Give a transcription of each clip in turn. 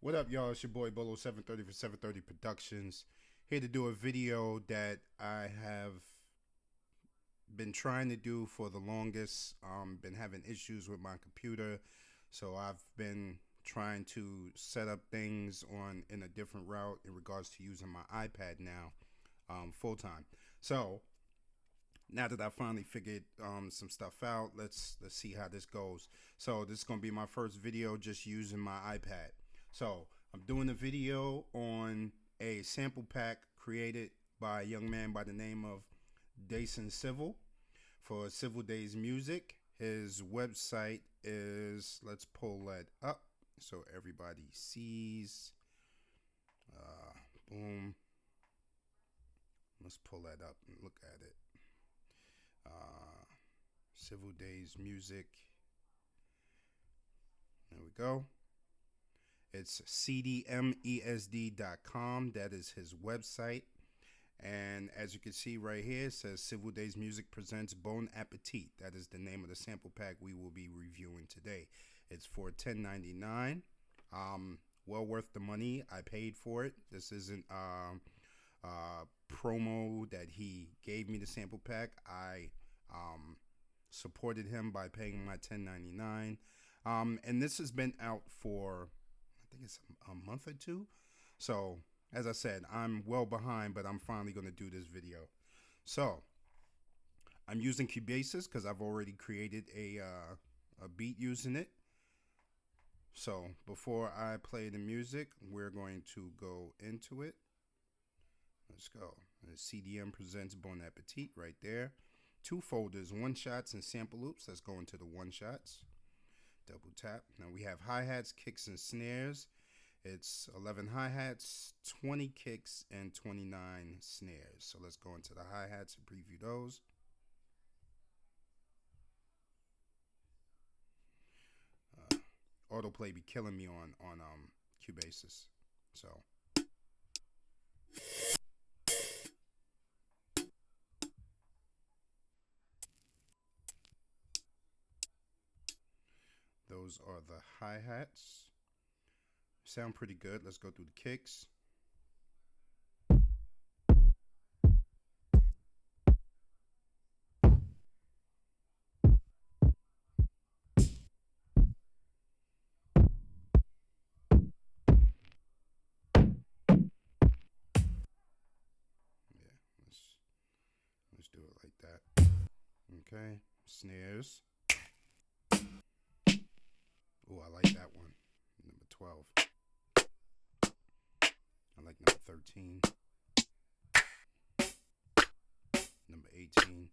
What up, y'all? It's your boy Bolo 730 for 730 Productions. Here to do a video that I have been trying to do for the longest. Been having issues with my computer, so I've been trying to set up things in a different route in regards to using my iPad now, full time. So now that I finally figured some stuff out, let's see how this goes. So this is gonna be my first video just using my iPad. So I'm doing a video on a sample pack created by a young man by the name of Dason Civil for Civil Days Music. His website is, let's pull that up so everybody sees. Boom. Let's pull that up and look at it. Civil Days Music. There we go. It's cdmesd.com. That is his website. And as you can see right here, it says Civil Days Music presents Bon Appetit. That is the name of the sample pack we will be reviewing today. It's for $10.99. Well worth the money. I paid for it. This isn't promo that he gave me the sample pack. I supported him by paying my $10.99. And this has been out for, I think it's a month or two. So as I said, I'm well behind, but I'm finally going to do this video. So I'm using Cubasis because I've already created a beat using it. So before I play the music, we're going to go into it. Let's go. CDM presents Bon Appetit right there. Two folders, one shots and sample loops. Let's go into the one shots. Double tap. Now we have hi-hats, kicks, and snares. It's 11 hi-hats, 20 kicks, and 29 snares. So let's go into the hi-hats and preview those. Autoplay be killing me on Cubasis. So those are the hi-hats. Sound pretty good. Let's go through the kicks. Yeah, let's do it like that. Okay, snares. Oh, I like that one. Number 12. I like number 13. Number 18.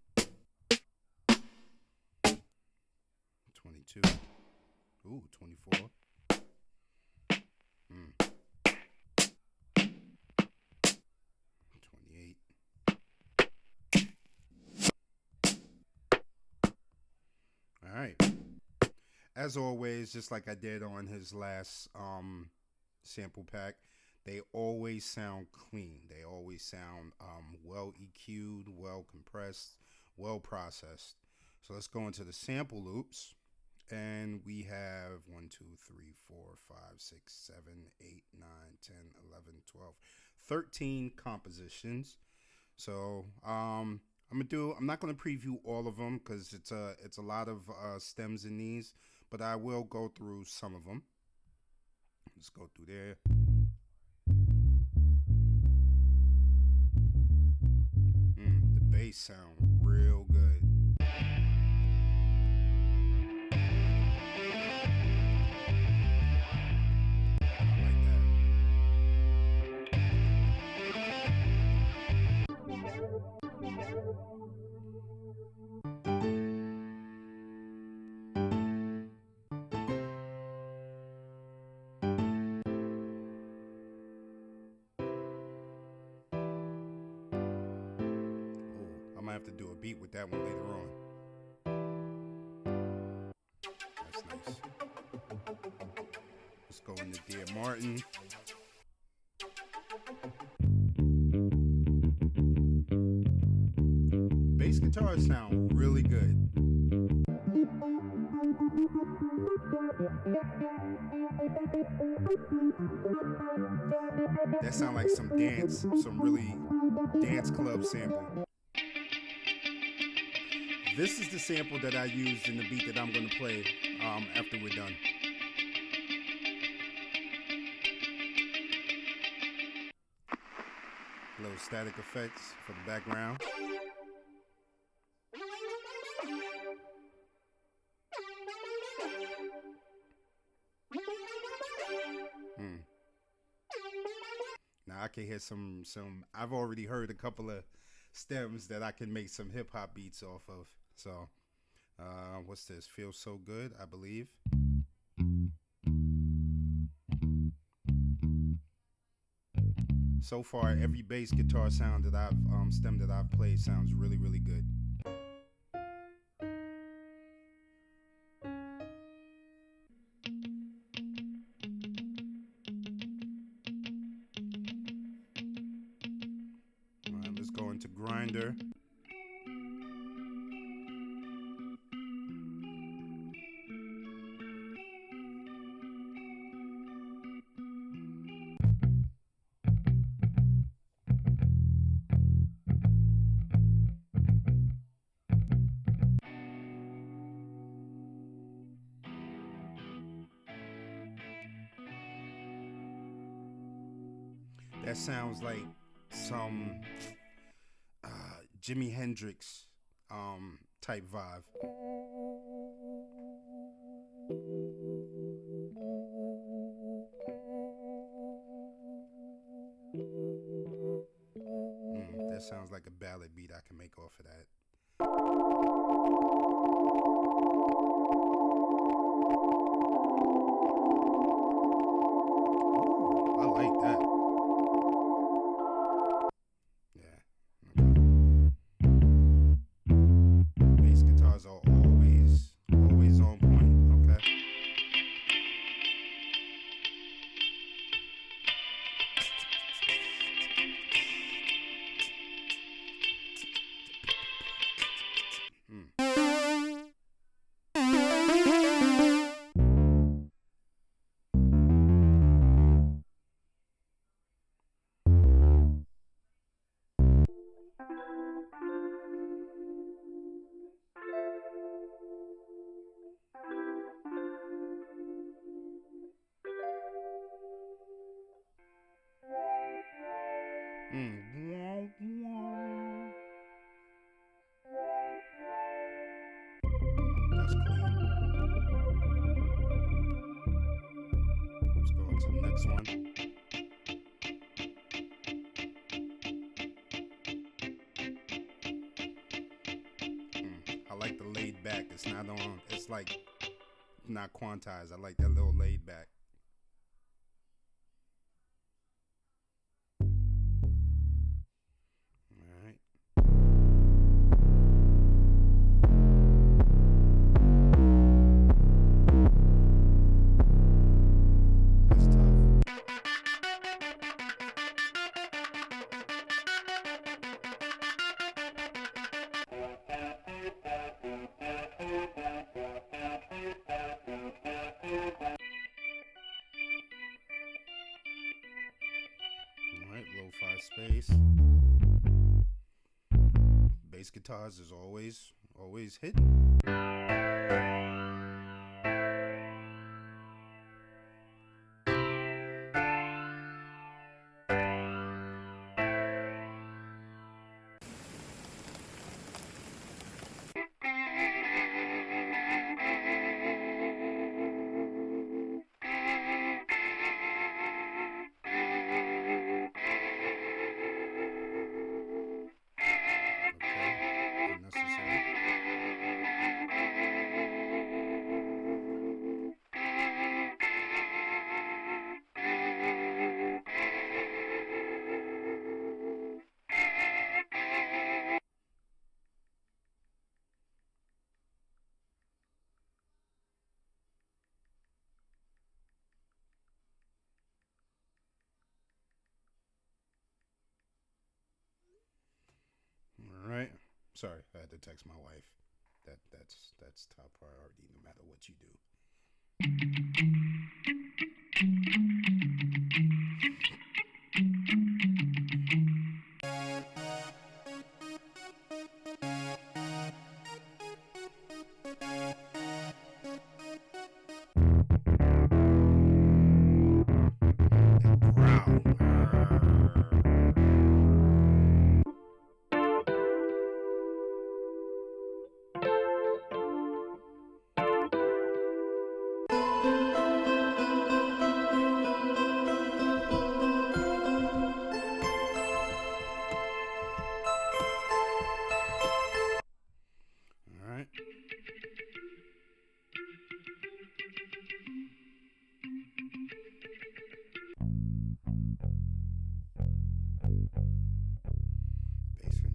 22. Ooh, 24. 28. All right. As always, just like I did on his last sample pack, they always sound clean. They always sound well EQ'd, well compressed, well processed. So let's go into the sample loops. And we have 1, 2, 3, 4, 5, 6, 7, 8, 9, 10, 11, 12, 13 compositions. So I'm not gonna preview all of them because it's a lot of stems in these, but I will go through some of them. Let's go through there. The bass sound real good. I might have to do a beat with that one later on. That's nice. Let's go into Dear Martin. Bass guitars sound really good. That sound like some dance, some really dance club sample. This is the sample that I used in the beat that I'm going to play after we're done. Little static effects for the background. Now I can hear some. I've already heard a couple of stems that I can make some hip hop beats off of. So, what's this? Feels so good, I believe. So far, every bass guitar sound that I've stem that I've played sounds really, really good. All right, let's go into Grinder. That sounds like some Jimi Hendrix type vibe. That sounds like a ballad beat I can make off of that. Ooh, I like that. Yeah. Okay. Bass guitars are always on point. Okay. That's clean. Let's go into the next one. I like the laid back. It's not on. It's like not quantized. I like that little laid back. All right. That's tough. Alright, lo-fi space. Bass guitars is always hidden. All right. Sorry, I had to text my wife. That's top priority no matter what you do. All right.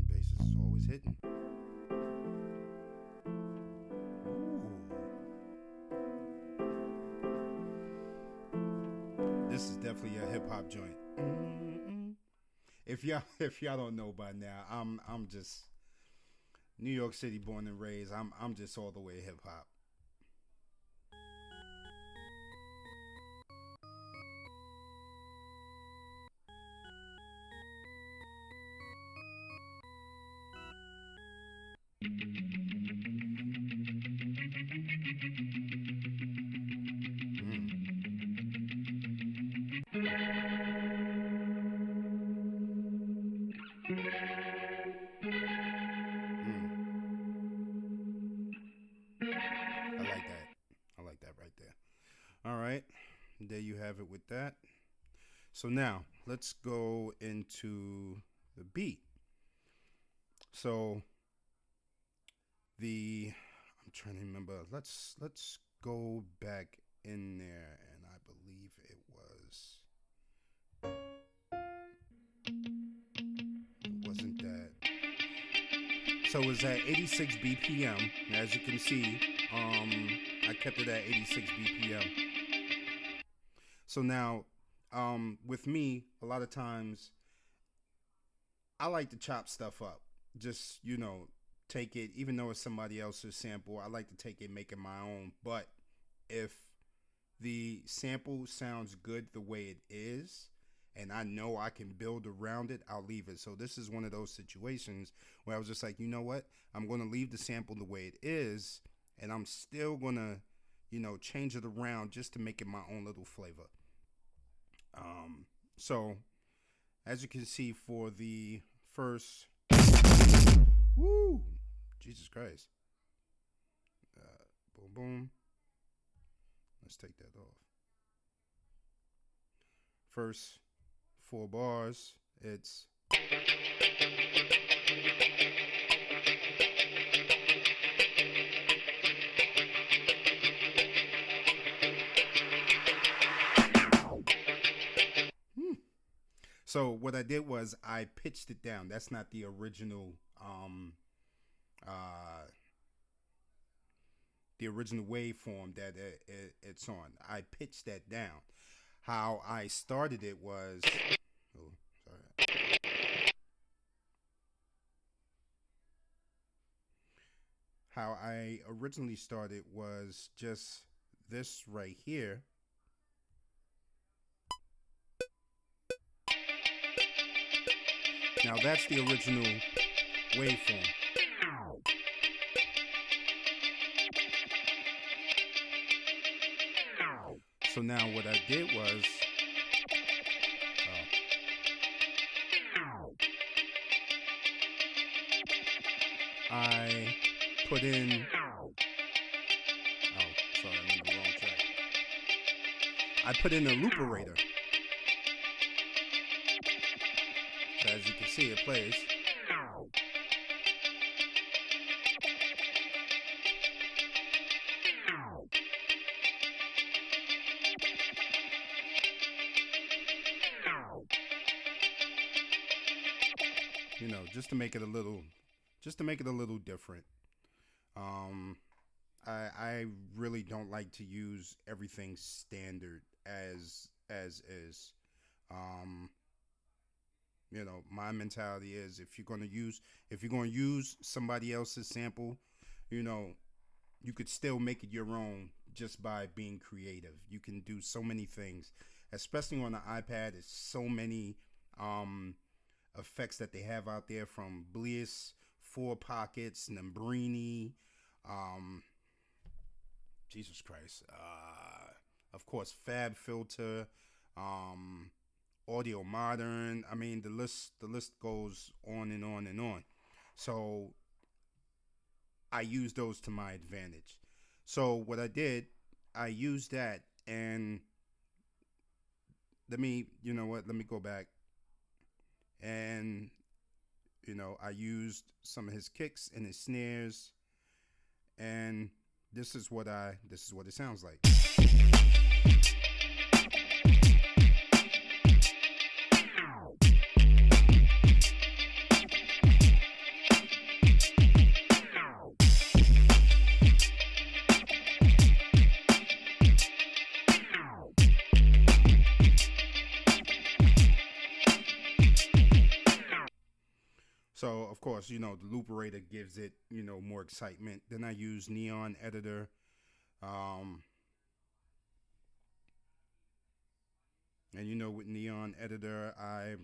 Bass is always hitting. This is definitely a hip hop joint. If y'all don't know by now, I'm just New York City born and raised. I'm just all the way hip hop. I like that. I like that right there. All right. There you have it with that. So now let's go into the beat. So I'm trying to remember. Let's go back in there, and I believe it wasn't that. So it was at 86 BPM. As you can see, I kept it at 86 BPM. So now, with me, a lot of times I like to chop stuff up. Just, take it, even though it's somebody else's sample, I like to take it, make it my own. But if the sample sounds good the way it is, and I know I can build around it, I'll leave it. So this is one of those situations where I was just like, you know what? I'm going to leave the sample the way it is, and I'm still going to, change it around just to make it my own little flavor. So as you can see for the first, woo, Jesus Christ, boom, boom. Let's take that off. First 4 bars, it's So what I did was I pitched it down. That's not the original waveform that it's on. I pitched that down. How I started it was, oh, sorry. How I originally started was just this right here. Now that's the original waveform. So now what I did was, I put in, sorry, I'm in the wrong track. I put in a looperator. So as you can see, it plays. Just to make it a little different. I really don't like to use everything standard as is. My mentality is if you're gonna use somebody else's sample, you could still make it your own, just by being creative. You can do so many things, especially on the iPad. There's so many um, effects that they have out there, from Bliss, Four Pockets, Nambrini, um, Jesus Christ, of course, Fab Filter, um, Audio Modern. I mean, the list goes on and on and on. So I use those to my advantage. So what I did, I used that, and let me, you know what? Let me go back, and I used some of his kicks and his snares, and this is what it sounds like. So of course, the Looperator gives it, more excitement. Then I use Neon Editor. Um, and with Neon Editor, I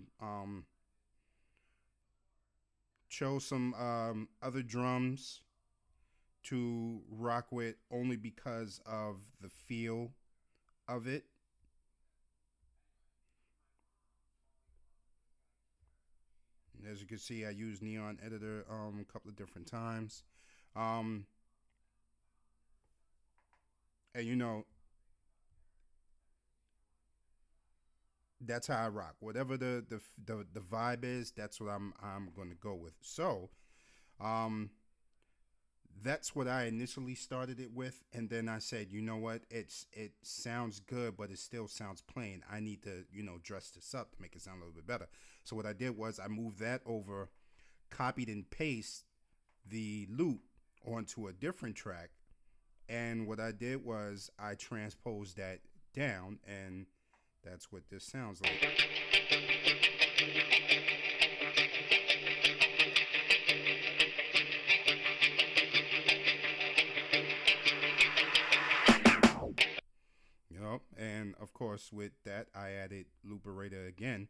chose some other drums to rock with, only because of the feel of it. As you can see, I use Neon Editor a couple of different times. Um, and that's how I rock. Whatever the vibe is, that's what I'm going to go with. So, um, that's what I initially started it with, and then I said, you know what, it sounds good, but it still sounds plain. I need to dress this up to make it sound a little bit better. So what I did was I moved that over, copied and pasted the loop onto a different track, and what I did was I transposed that down, and that's what this sounds like. And of course, with that, I added Looperator again.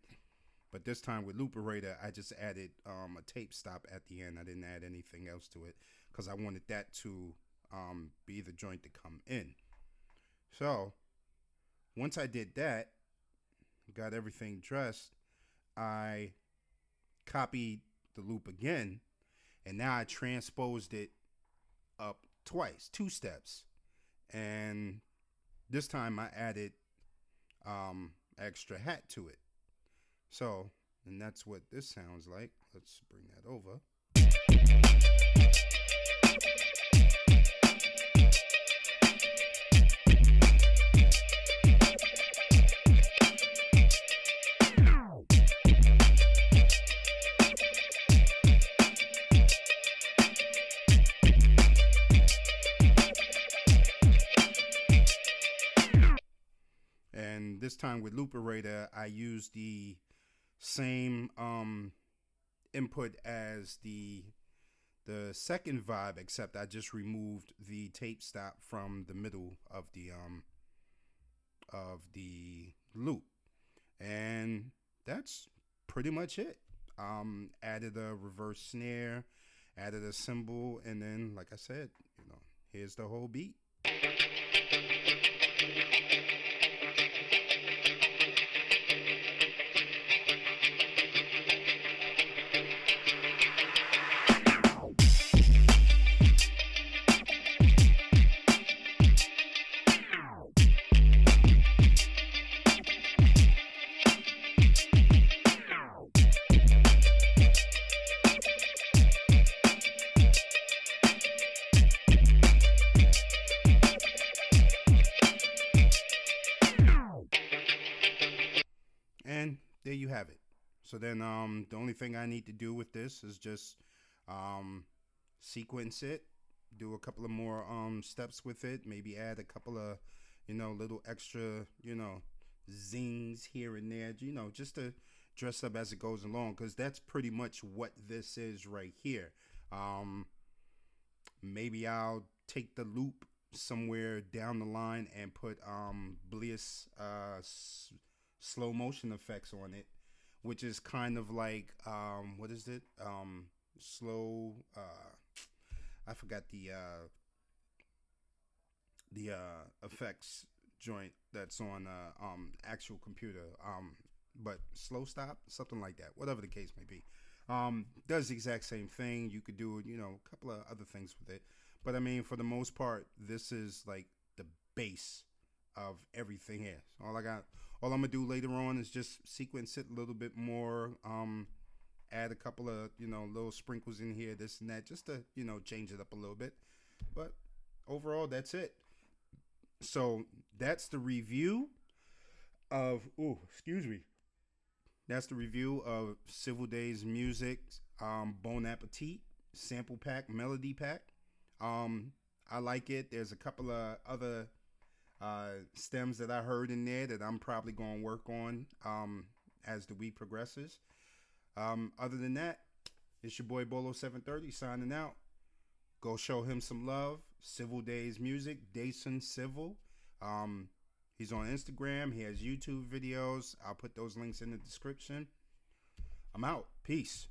But this time with Looperator, I just added a tape stop at the end. I didn't add anything else to it because I wanted that to be the joint to come in. So once I did that, got everything dressed, I copied the loop again, and now I transposed it up twice, two steps. And this time I added extra hat to it. So, and that's what this sounds like. Let's bring that over. And this time with Looperator, I use the same input as the second vibe, except I just removed the tape stop from the middle of the loop, and that's pretty much it. Added a reverse snare, added a cymbal, and then, like I said, here's the whole beat. And there you have it. So then the only thing I need to do with this is just sequence it, do a couple of more steps with it, maybe add a couple of little extra zings here and there, just to dress up as it goes along, because that's pretty much what this is right here. Maybe I'll take the loop, somewhere down the line and put Bliss slow motion effects on it, which is kind of like what is it? Slow. I forgot the effects joint that's on actual computer. But slow stop, something like that. Whatever the case may be. Does the exact same thing. You could do, a couple of other things with it. But I mean, for the most part, this is like the base of everything here. So all I'm gonna do later on is just sequence it a little bit more. Add a couple of, little sprinkles in here, this and that, just to, change it up a little bit. But overall, that's it. So that's the review of, excuse me. That's the review of Civil Days Music, Bon Appetit, Sample Pack, Melody Pack. I like it. There's a couple of other stems that I heard in there that I'm probably going to work on as the week progresses. Other than that, it's your boy Bolo 730 signing out. Go show him some love. Civil Days Music, Dason Civil. He's on Instagram. He has YouTube videos. I'll put those links in the description. I'm out. Peace.